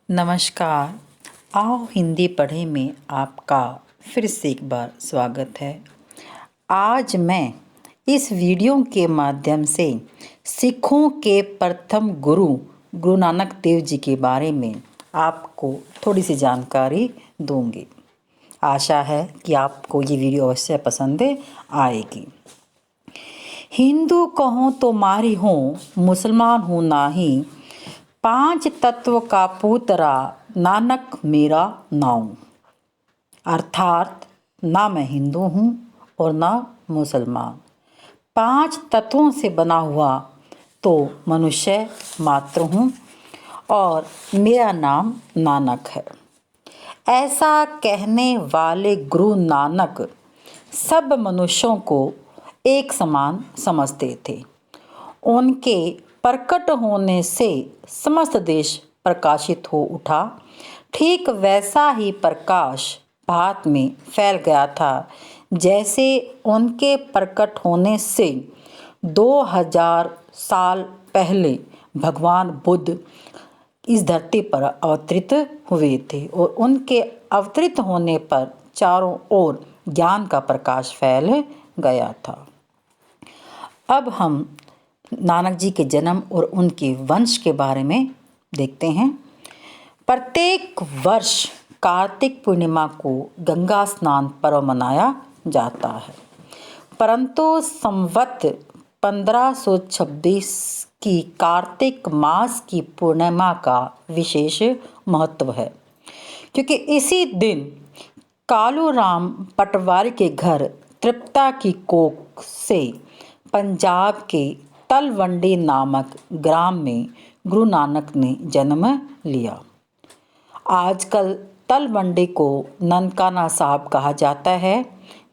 नमस्कार। आओ हिंदी पढ़े में आपका फिर से एक बार स्वागत है। आज मैं इस वीडियो के माध्यम से सिखों के प्रथम गुरु नानक देव जी के बारे में आपको थोड़ी सी जानकारी दूंगी। आशा है कि आपको ये वीडियो अवश्य पसंद आएगी। हिंदू कहूँ तो मारी हूँ, मुसलमान हूँ नाही, पांच तत्व का पूतरा नानक मेरा नाम। अर्थात ना मैं हिंदू हूँ और ना मुसलमान, पांच तत्वों से बना हुआ तो मनुष्य मात्र हूँ और मेरा नाम नानक है। ऐसा कहने वाले गुरु नानक सब मनुष्यों को एक समान समझते थे। उनके प्रकट होने से समस्त देश प्रकाशित हो उठा। ठीक वैसा ही प्रकाश भारत में फैल गया था जैसे उनके प्रकट होने से 2000 साल पहले भगवान बुद्ध इस धरती पर अवतरित हुए थे और उनके अवतरित होने पर चारों ओर ज्ञान का प्रकाश फैल गया था। अब हम नानक जी के जन्म और उनके वंश के बारे में देखते हैं। प्रत्येक वर्ष कार्तिक पूर्णिमा को गंगा स्नान पर्व मनाया जाता है, परंतु संवत 1526 की कार्तिक मास की पूर्णिमा का विशेष महत्व है, क्योंकि इसी दिन कालूराम पटवारी के घर तृप्ता की कोख से पंजाब के तलवंडी नामक ग्राम में गुरु नानक ने जन्म लिया। आजकल तलवंडी को ननकाना साहब कहा जाता है,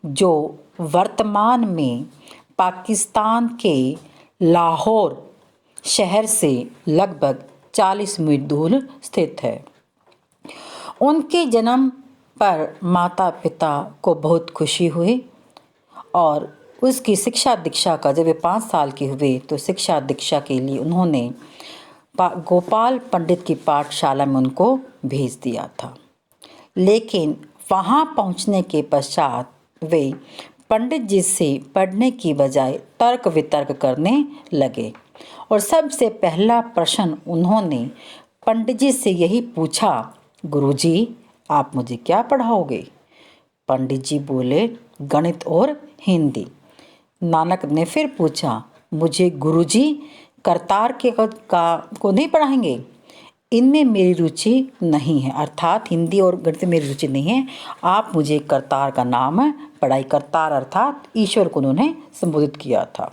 जो वर्तमान में पाकिस्तान के लाहौर शहर से लगभग 40 मील दूर स्थित है। उनके जन्म पर माता पिता को बहुत खुशी हुई और उसकी शिक्षा दीक्षा का जब वे 5 साल के हुए तो शिक्षा दीक्षा के लिए उन्होंने गोपाल पंडित की पाठशाला में उनको भेज दिया था। लेकिन वहाँ पहुँचने के पश्चात वे पंडित जी से पढ़ने की बजाय तर्क वितर्क करने लगे और सबसे पहला प्रश्न उन्होंने पंडित जी से यही पूछा, गुरुजी आप मुझे क्या पढ़ाओगे? पंडित जी बोले, गणित और हिंदी। नानक ने फिर पूछा, मुझे गुरुजी करतार के को नहीं पढ़ाएंगे? इनमें मेरी रुचि नहीं है, अर्थात हिंदी और गणित में मेरी रुचि नहीं है, आप मुझे करतार का नाम पढ़ाई। करतार अर्थात ईश्वर को उन्होंने संबोधित किया था।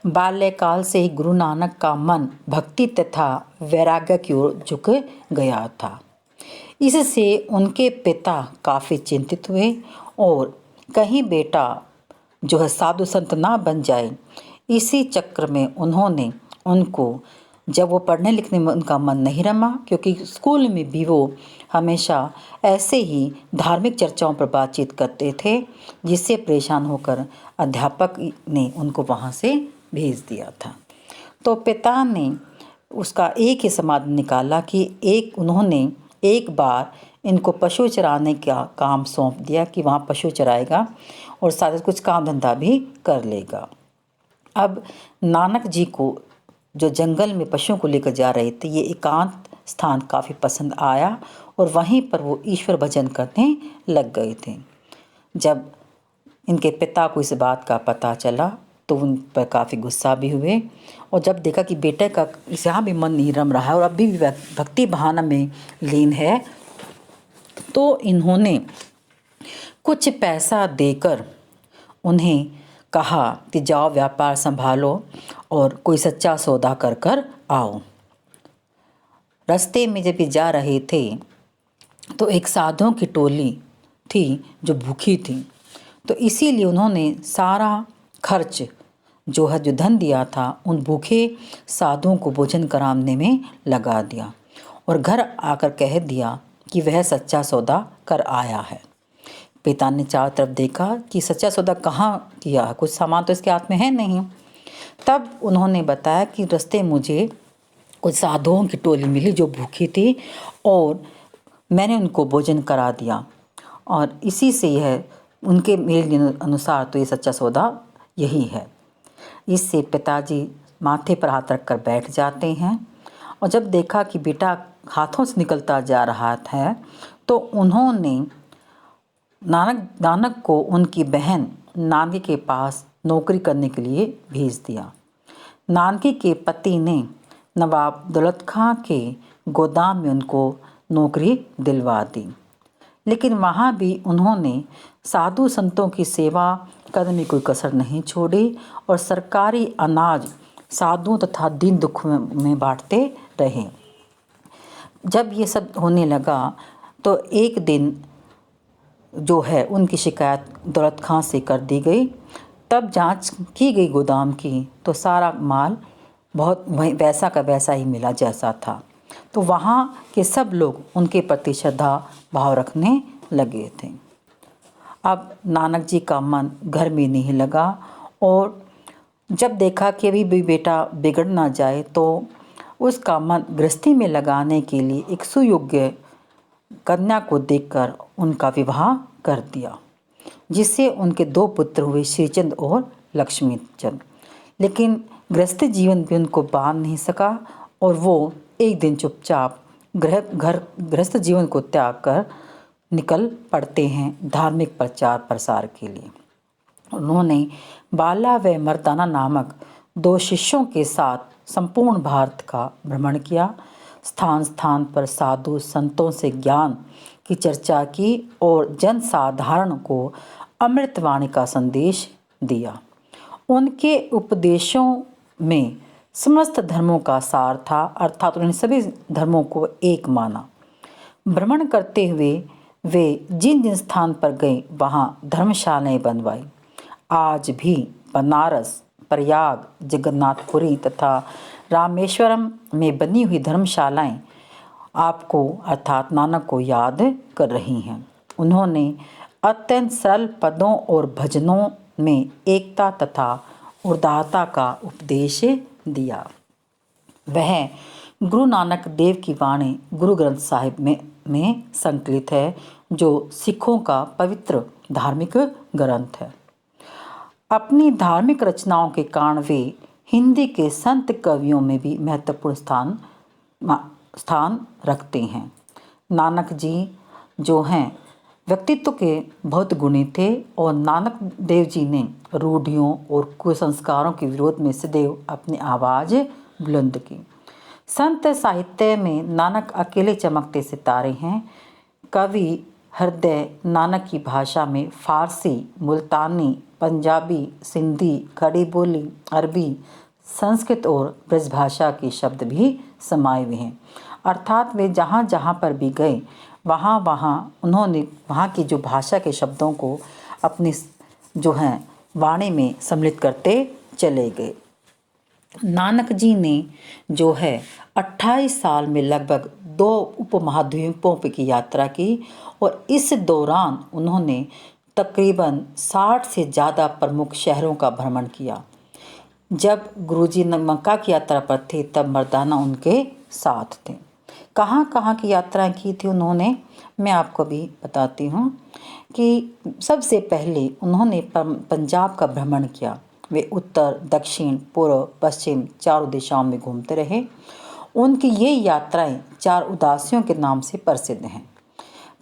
बाल्यकाल से ही गुरु नानक का मन भक्ति तथा वैराग्य की ओर झुक गया था। इससे उनके पिता काफ़ी चिंतित हुए और कहीं बेटा जो है साधु संत ना बन जाए, इसी चक्र में उन्होंने उनको, जब वो पढ़ने लिखने में उनका मन नहीं रमा, क्योंकि स्कूल में भी वो हमेशा ऐसे ही धार्मिक चर्चाओं पर बातचीत करते थे, जिससे परेशान होकर अध्यापक ने उनको वहाँ से भेज दिया था। तो पिता ने उसका एक ही समाधान निकाला कि उन्होंने एक बार इनको पशु चराने का काम सौंप दिया कि वहाँ पशु चराएगा और साथ ही कुछ काम धंधा भी कर लेगा। अब नानक जी को जो जंगल में पशुओं को लेकर जा रहे थे, ये एकांत स्थान काफ़ी पसंद आया और वहीं पर वो ईश्वर भजन करने लग गए थे। जब इनके पिता को इस बात का पता चला तो उन पर काफ़ी गुस्सा भी हुए और जब देखा कि बेटे का यहाँ भी मन नहीं रम रहा है और अभी भी भक्ति भावना में लीन है, तो इन्होंने कुछ पैसा देकर उन्हें कहा कि जाओ व्यापार संभालो और कोई सच्चा सौदा कर कर आओ। रास्ते में जब ये जा रहे थे तो एक साधुओं की टोली थी जो भूखी थी, तो इसीलिए उन्होंने सारा खर्च जो धन दिया था उन भूखे साधुओं को भोजन कराने में लगा दिया और घर आकर कह दिया कि वह सच्चा सौदा कर आया है। पिता ने चारों तरफ देखा कि सच्चा सौदा कहाँ किया है, कुछ सामान तो इसके हाथ में है नहीं। तब उन्होंने बताया कि रास्ते मुझे कुछ साधुओं की टोली मिली जो भूखी थी और मैंने उनको भोजन करा दिया। और इसी से यह उनके मेल अनुसार तो ये सच्चा सौदा यही है। इससे पिताजी माथे पर हाथ रखकर बैठ जाते हैं और जब देखा कि बेटा हाथों से निकलता जा रहा है तो उन्होंने नानक को उनकी बहन नानकी के पास नौकरी करने के लिए भेज दिया। नानकी के पति ने नवाब दौलत खां के गोदाम में उनको नौकरी दिलवा दी, लेकिन वहाँ भी उन्होंने साधु संतों की सेवा करने में कोई कसर नहीं छोड़ी और सरकारी अनाज साधुओं तथा दीन दुख में बांटते रहे। जब ये सब होने लगा तो एक दिन जो है उनकी शिकायत दौलत खां से कर दी गई। तब जांच की गई गोदाम की तो सारा माल बहुत वैसा का वैसा ही मिला जैसा था। तो वहाँ के सब लोग उनके प्रति श्रद्धा भाव रखने लगे थे। अब नानक जी का मन घर में नहीं लगा और जब देखा कि अभी भी बेटा बिगड़ ना जाए तो उसका मन गृहस्थी में लगाने के लिए एक सुयोग्य कन्या को देखकर उनका विवाह कर दिया, जिससे उनके 2 पुत्र हुए, श्रीचंद और लक्ष्मीचंद। लेकिन गृहस्थ जीवन भी उनको बांध नहीं सका और वो एक दिन चुपचाप गृहस्थ जीवन को त्याग कर निकल पड़ते हैं धार्मिक प्रचार प्रसार के लिए। उन्होंने बाला व मर्दाना नामक 2 शिष्यों के साथ संपूर्ण भारत का भ्रमण किया। स्थान स्थान पर साधु संतों से ज्ञान की चर्चा की और जनसाधारण को अमृतवाणी का संदेश दिया। उनके उपदेशों में समस्त धर्मों का सार था, अर्थात उन्होंने सभी धर्मों को एक माना। भ्रमण करते हुए वे जिन जिन स्थान पर गए वहाँ धर्मशालाएं बनवाई। आज भी बनारस, प्रयाग, जगन्नाथपुरी तथा रामेश्वरम में बनी हुई धर्मशालाएं आपको अर्थात नानक को याद कर रही हैं। उन्होंने अत्यंत सरल पदों और भजनों में एकता तथा उदारता का उपदेश दिया। वह गुरु नानक देव की वाणी गुरु ग्रंथ साहिब में संकलित है, जो सिखों का पवित्र धार्मिक ग्रंथ है। अपनी धार्मिक रचनाओं के कारण वे हिंदी के संत कवियों में भी महत्वपूर्ण स्थान रखते हैं। नानक जी जो हैं व्यक्तित्व के बहुत गुणी थे और नानक देव जी ने रूढ़ियों और कुसंस्कारों के विरोध में सदैव अपनी आवाज़ बुलंद की। संत साहित्य में नानक अकेले चमकते सितारे हैं। कवि हृदय नानक की भाषा में फारसी, मुल्तानी, पंजाबी, सिंधी, खड़ी बोली, अरबी, संस्कृत और ब्रजभाषा के शब्द भी समाये हुए हैं। अर्थात वे जहाँ जहाँ पर भी गए वहाँ वहाँ उन्होंने वहाँ की जो भाषा के शब्दों को अपनी जो हैं वाणी में सम्मिलित करते चले गए। नानक जी ने जो है 28 साल में लगभग 2 उपमहाद्वीपों की यात्रा की और इस दौरान उन्होंने तकरीबन 60 से ज़्यादा प्रमुख शहरों का भ्रमण किया। जब गुरुजी मक्का की यात्रा पर थे तब मर्दाना उनके साथ थे। कहाँ कहाँ की यात्राएं की थी उन्होंने, मैं आपको भी बताती हूँ कि सबसे पहले उन्होंने पंजाब का भ्रमण किया। वे उत्तर, दक्षिण, पूर्व, पश्चिम चारों दिशाओं में घूमते रहे। उनकी ये यात्राएं 4 उदासियों के नाम से प्रसिद्ध हैं।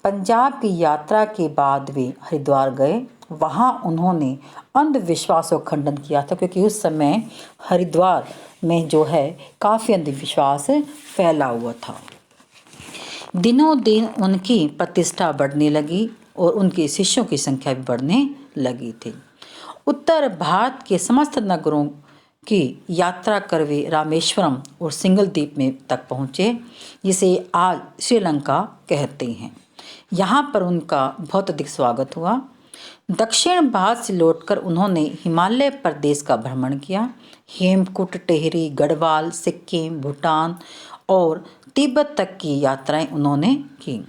पंजाब की यात्रा के बाद वे हरिद्वार गए। वहाँ उन्होंने अंधविश्वासों का खंडन किया था, क्योंकि उस समय हरिद्वार में जो है काफ़ी अंधविश्वास फैला हुआ था। दिनों दिन उनकी प्रतिष्ठा बढ़ने लगी और उनके शिष्यों की संख्या भी बढ़ने लगी थी। उत्तर भारत के समस्त नगरों की यात्रा कर वे रामेश्वरम और सिंगल द्वीप में तक पहुँचे, जिसे आज श्रीलंका कहते हैं। यहाँ पर उनका बहुत अधिक स्वागत हुआ। दक्षिण भारत से लौटकर उन्होंने हिमालय प्रदेश का भ्रमण किया। हेमकुंड, टेहरी, गढ़वाल, सिक्किम, भूटान और तिब्बत तक की यात्राएं उन्होंने की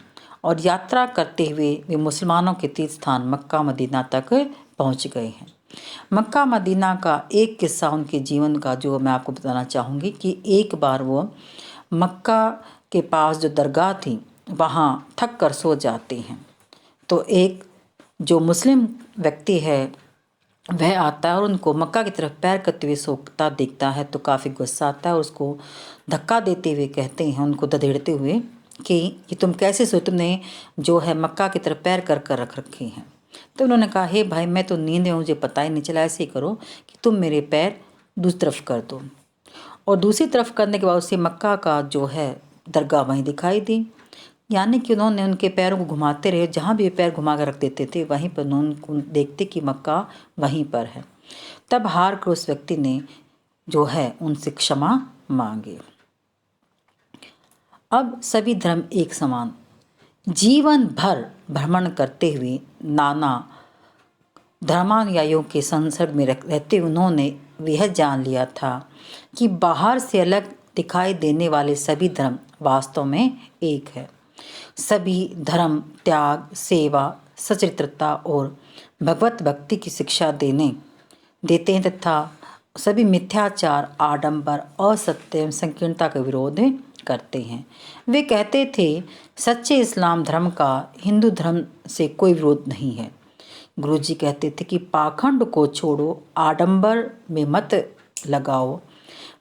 और यात्रा करते हुए वे मुसलमानों के तीर्थ स्थान मक्का मदीना तक पहुंच गए हैं। मक्का मदीना का एक किस्सा उनके जीवन का जो मैं आपको बताना चाहूँगी कि एक बार वो मक्का के पास जो दरगाह थी वहाँ थक कर सो जाते हैं। तो एक जो मुस्लिम व्यक्ति है वह आता है और उनको मक्का की तरफ पैर करते हुए सोता देखता है तो काफ़ी गुस्सा आता है और उसको धक्का देते हुए कहते हैं, उनको धदेड़ते हुए कि ये तुम कैसे सो, तुमने जो है मक्का की तरफ पैर कर कर रख रखे हैं। तो उन्होंने कहा, हे भाई मैं तो नींद में, मुझे पता ही नहीं चला, ऐसे ही करो कि तुम मेरे पैर दूसरी तरफ कर दो। और दूसरी तरफ करने के बाद उसे मक्का का जो है दरगाह वहीं दिखाई दी, यानी कि उन्होंने उनके पैरों को घुमाते रहे, जहाँ भी वे पैर घुमा कर रख देते थे वहीं पर उन्होंने देखते कि मक्का वहीं पर है। तब हार कर उस व्यक्ति ने जो है उनसे क्षमा मांगी। अब सभी धर्म एक समान, जीवन भर भ्रमण करते हुए नाना धर्मानुयायियों के संसर्ग में रहते उन्होंने यह जान लिया था कि बाहर से अलग दिखाई देने वाले सभी धर्म वास्तव में एक है। सभी धर्म त्याग, सेवा, सचरित्रता और भगवत भक्ति की शिक्षा देते हैं तथा सभी मिथ्याचार, आडंबर, असत्य एवं संकीर्णता का विरोध करते हैं। वे कहते थे, सच्चे इस्लाम धर्म का हिंदू धर्म से कोई विरोध नहीं है। गुरुजी कहते थे कि पाखंड को छोड़ो, आडंबर में मत लगाओ,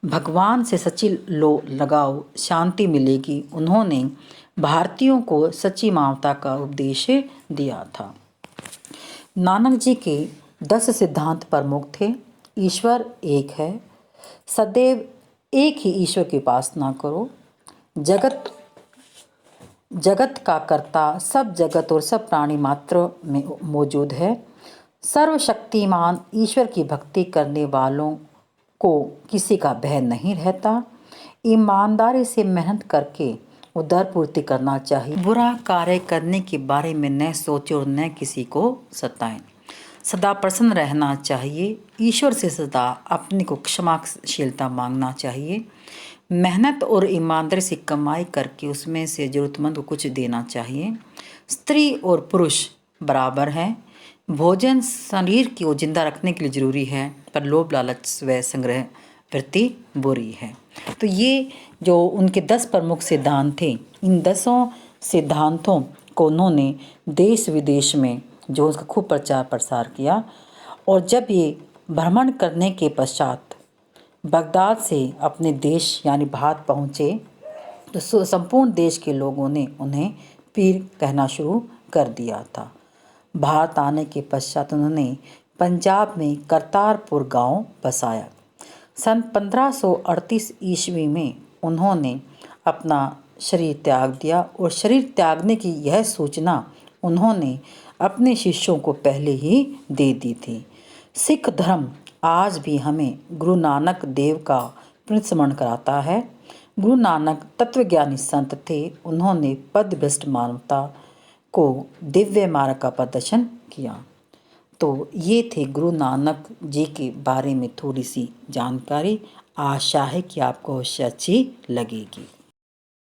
भगवान से सच्ची लो लगाओ, शांति मिलेगी। उन्होंने भारतीयों को सच्ची मानवता का उपदेश दिया था। नानक जी के 10 सिद्धांत प्रमुख थे। ईश्वर एक है, सदैव एक ही ईश्वर की उपासना करो, जगत का कर्ता सब जगत और सब प्राणी मात्र में मौजूद है, सर्वशक्तिमान ईश्वर की भक्ति करने वालों को किसी का भय नहीं रहता, ईमानदारी से मेहनत करके उदर पूर्ति करना चाहिए, बुरा कार्य करने के बारे में न सोचो और न किसी को सताएं, सदा प्रसन्न रहना चाहिए, ईश्वर से सदा अपने को क्षमाशीलता मांगना चाहिए, मेहनत और ईमानदारी से कमाई करके उसमें से ज़रूरतमंद को कुछ देना चाहिए, स्त्री और पुरुष बराबर हैं, भोजन शरीर को जिंदा रखने के लिए ज़रूरी है, पर लोभ लालच व संग्रह वृत्ति बुरी है। तो ये जो उनके 10 प्रमुख सिद्धांत थे, इन 10 सिद्धांतों को उन्होंने देश विदेश में जो उसका खूब प्रचार प्रसार किया। और जब ये भ्रमण करने के पश्चात बगदाद से अपने देश यानी भारत पहुँचे तो संपूर्ण देश के लोगों ने उन्हें पीर कहना शुरू कर दिया था। भारत आने के पश्चात उन्होंने पंजाब में करतारपुर गांव बसाया। सन 1538 ईस्वी में उन्होंने अपना शरीर त्याग दिया और शरीर त्यागने की यह सूचना उन्होंने अपने शिष्यों को पहले ही दे दी थी। सिख धर्म आज भी हमें गुरु नानक देव का पुनर्स्मरण कराता है। गुरु नानक तत्वज्ञानी संत थे, उन्होंने पदभ्रष्ट मानवता को दिव्य मार्ग का प्रदर्शन किया। तो ये थे गुरु नानक जी के बारे में थोड़ी सी जानकारी। आशा है कि आपको अवश्य अच्छी लगेगी।